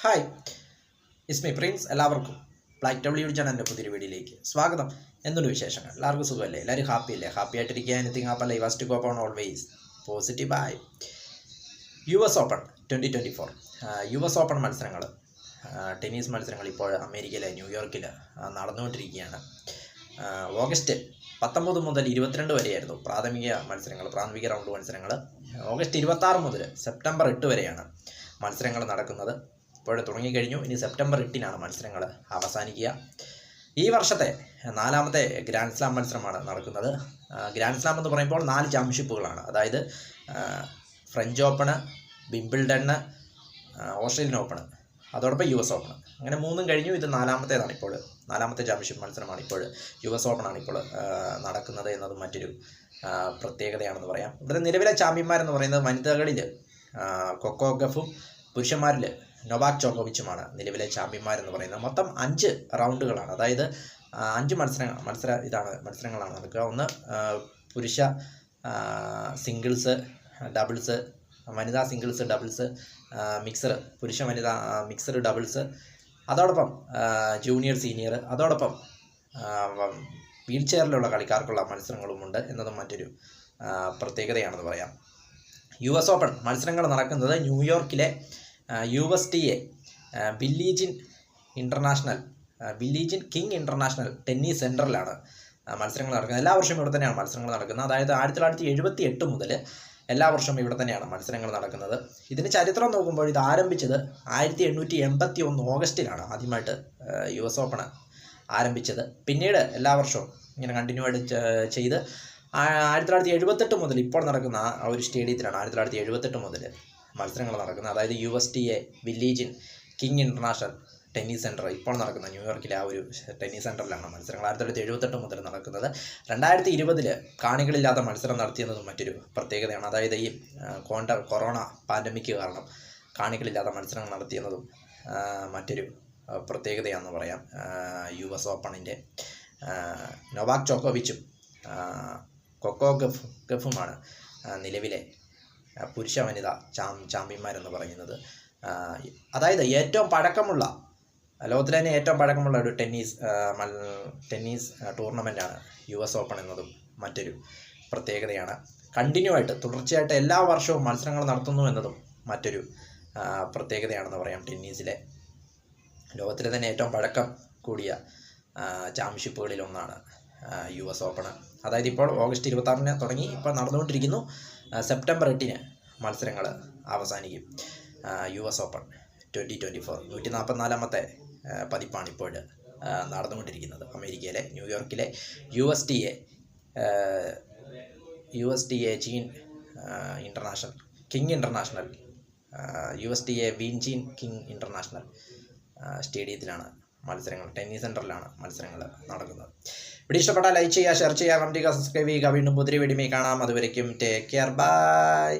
Hi, is me Prince. എല്ലാവർക്കും black W ചാനലിൻ്റെ പുതിയൊരു വീഡിയോയിലേക്ക് സ്വാഗതം. എന്തുണ്ട് വിശേഷങ്ങൾ? എല്ലാവർക്കും സുഖമല്ലേ? എല്ലാവരും ഹാപ്പി അല്ലേ? ഹാപ്പി ആയിട്ടിരിക്കുക. എനിത്തിങ് ഹാപ്പല്ല. You was to go on always positive bye. US open 2024 US open മത്സരങ്ങൾ, ടെന്നീസ് മത്സരങ്ങൾ ഇപ്പോൾ അമേരിക്കയിലെ ന്യൂയോർക്കിൽ നടന്നുകൊണ്ടിരിക്കുകയാണ്. ഓഗസ്റ്റ് 19 മുതൽ 22 വരെയായിരുന്നു പ്രാഥമിക റൗണ്ട് മത്സരങ്ങൾ. ഓഗസ്റ്റ് 26 മുതൽ സെപ്റ്റംബർ 8 വരെയാണ് മത്സരങ്ങൾ നടക്കുന്നത്. ഇപ്പോൾ തുടങ്ങിക്കഴിഞ്ഞു. ഇനി സെപ്റ്റംബർ 8 മത്സരങ്ങൾ അവസാനിക്കുക. ഈ വർഷത്തെ 4ാമത്തെ ഗ്രാൻഡ് സ്ലാം മത്സരമാണ് നടക്കുന്നത്. ഗ്രാൻഡ് സ്ലാം എന്ന് പറയുമ്പോൾ 4 ചാമ്പ്യൻഷിപ്പുകളാണ്. അതായത് ഫ്രഞ്ച് ഓപ്പണ്, വിംബിൾഡണ്, ഓസ്ട്രേലിയൻ ഓപ്പണ്, അതോടൊപ്പം US ഓപ്പൺ. അങ്ങനെ 3 കഴിഞ്ഞു. ഇത് 4ാമത്തേതാണ്. ഇപ്പോൾ 4ാമത്തെ ചാമ്പ്യൻഷിപ്പ് മത്സരമാണ് ഇപ്പോൾ US ഓപ്പണാണ് ഇപ്പോൾ നടക്കുന്നത് എന്നത് മറ്റൊരു പ്രത്യേകതയാണെന്ന് പറയാം. ഇവിടെ നിലവിലെ ചാമ്പ്യന്മാരെന്ന് പറയുന്നത് വനിതകളിൽ കൊക്കോ ഗഫും പുരുഷന്മാരിൽ നൊവാക് ജോക്കോവിച്ചുമാണ് നിലവിലെ ചാമ്പ്യന്മാരെന്ന് പറയുന്നത്. മൊത്തം 5 റൗണ്ടുകളാണ്. അതായത് 5 മത്സരങ്ങളാണ് നടക്കുക. ഒന്ന് പുരുഷ സിംഗിൾസ്, ഡബിൾസ്, വനിതാ സിംഗിൾസ്, ഡബിൾസ്, മിക്സർ, പുരുഷ വനിതാ മിക്സർ, ഡബിൾസ്, അതോടൊപ്പം ജൂനിയർ, സീനിയർ, അതോടൊപ്പം വീൽ ചെയറിലുള്ള കളിക്കാർക്കുള്ള മത്സരങ്ങളുമുണ്ട് എന്നതും മറ്റൊരു പ്രത്യേകതയാണെന്ന് പറയാം. US ഓപ്പൺ മത്സരങ്ങൾ നടക്കുന്നത് ന്യൂയോർക്കിലെ USTA ബില്ലീജിൻ കിങ് ഇൻ്റർനാഷണൽ ടെന്നീസ് സെൻറ്ററിലാണ് മത്സരങ്ങൾ നടക്കുന്നത്. എല്ലാ വർഷവും ഇവിടെ തന്നെയാണ് മത്സരങ്ങൾ നടക്കുന്നത്. അതായത് 1978 മുതൽ എല്ലാ വർഷവും ഇവിടെ തന്നെയാണ് മത്സരങ്ങൾ നടക്കുന്നത്. ഇതിന് ചരിത്രം നോക്കുമ്പോൾ ഇത് ആരംഭിച്ചത് 1881 ഓഗസ്റ്റിലാണ് ആദ്യമായിട്ട് US ഓപ്പൺ ആരംഭിച്ചത്. പിന്നീട് എല്ലാ വർഷവും ഇങ്ങനെ കണ്ടിന്യൂ ആയിട്ട് ചെയ്ത് 1978 മുതൽ ഇപ്പോൾ നടക്കുന്ന ആ ഒരു സ്റ്റേഡിയത്തിലാണ് 1978 മുതൽ മത്സരങ്ങൾ നടക്കുന്നത്. അതായത് USTA Billie Jean king international tennis centre ഇപ്പോൾ നടക്കുന്ന ന്യൂയോർക്കിലെ ആ ഒരു ടെന്നീസ് സെൻറ്ററിലാണ് മത്സരങ്ങൾ 1978 മുതൽ നടക്കുന്നത്. 2020 കാണികളില്ലാത്ത മത്സരം നടത്തിയെന്നതും മറ്റൊരു പ്രത്യേകതയാണ്. അതായത് ഈ കൊറോണ പാൻഡമിക് കാരണം കാണികളില്ലാത്ത മത്സരങ്ങൾ നടത്തിയെന്നതും മറ്റൊരു പ്രത്യേകതയാണെന്ന് പറയാം. US ഓപ്പണിൻ്റെ നൊവാക് ജോക്കോവിച്ചും കൊക്കോ ഗഫുമാണ് നിലവിലെ പുരുഷ വനിത ചാമ്പ്യന്മാരെന്ന് പറയുന്നത്. അതായത് ലോകത്തിലെ തന്നെ ഏറ്റവും പഴക്കമുള്ള ഒരു ടെന്നീസ് ടൂർണമെൻറ്റാണ് US ഓപ്പൺ എന്നതും മറ്റൊരു പ്രത്യേകതയാണ്. കണ്ടിന്യൂ ആയിട്ട് തുടർച്ചയായിട്ട് എല്ലാ വർഷവും മത്സരങ്ങൾ നടത്തുന്നു എന്നതും മറ്റൊരു പ്രത്യേകതയാണെന്ന് പറയാം. ടെന്നീസിലെ ലോകത്തിലെ തന്നെ ഏറ്റവും പഴക്കം കൂടിയ ചാമ്പ്യൻഷിപ്പുകളിൽ ഒന്നാണ് US ഓപ്പൺ. അതായത് ഇപ്പോൾ ഓഗസ്റ്റ് 26 തുടങ്ങി, ഇപ്പോൾ നടന്നുകൊണ്ടിരിക്കുന്നു. സെപ്റ്റംബർ 8 മത്സരങ്ങൾ അവസാനിക്കും. US ഓപ്പൺ 2024 144ാമത്തെ പതിപ്പാണ് ഇപ്പോൾ നടന്നുകൊണ്ടിരിക്കുന്നത്. അമേരിക്കയിലെ ന്യൂയോർക്കിലെ USTA King International USTA Billie Jean King International സ്റ്റേഡിയത്തിലാണ് മത്സരങ്ങൾ, ടെന്നീസ് സെൻറ്ററിലാണ് മത്സരങ്ങൾ നടക്കുന്നത്. വീഡിയോ ഇഷ്ടപ്പെട്ടാൽ ലൈക്ക് ചെയ്യുക, ഷെയർ ചെയ്യുക, കമൻറ്റ് ചെയ്യുക, സബ്സ്ക്രൈബ് ചെയ്യുക. വീണ്ടും പുതിയ വീഡിയോയിൽ കാണാം. അതുവരയ്ക്കും ടേക്ക് കെയർ, ബൈ.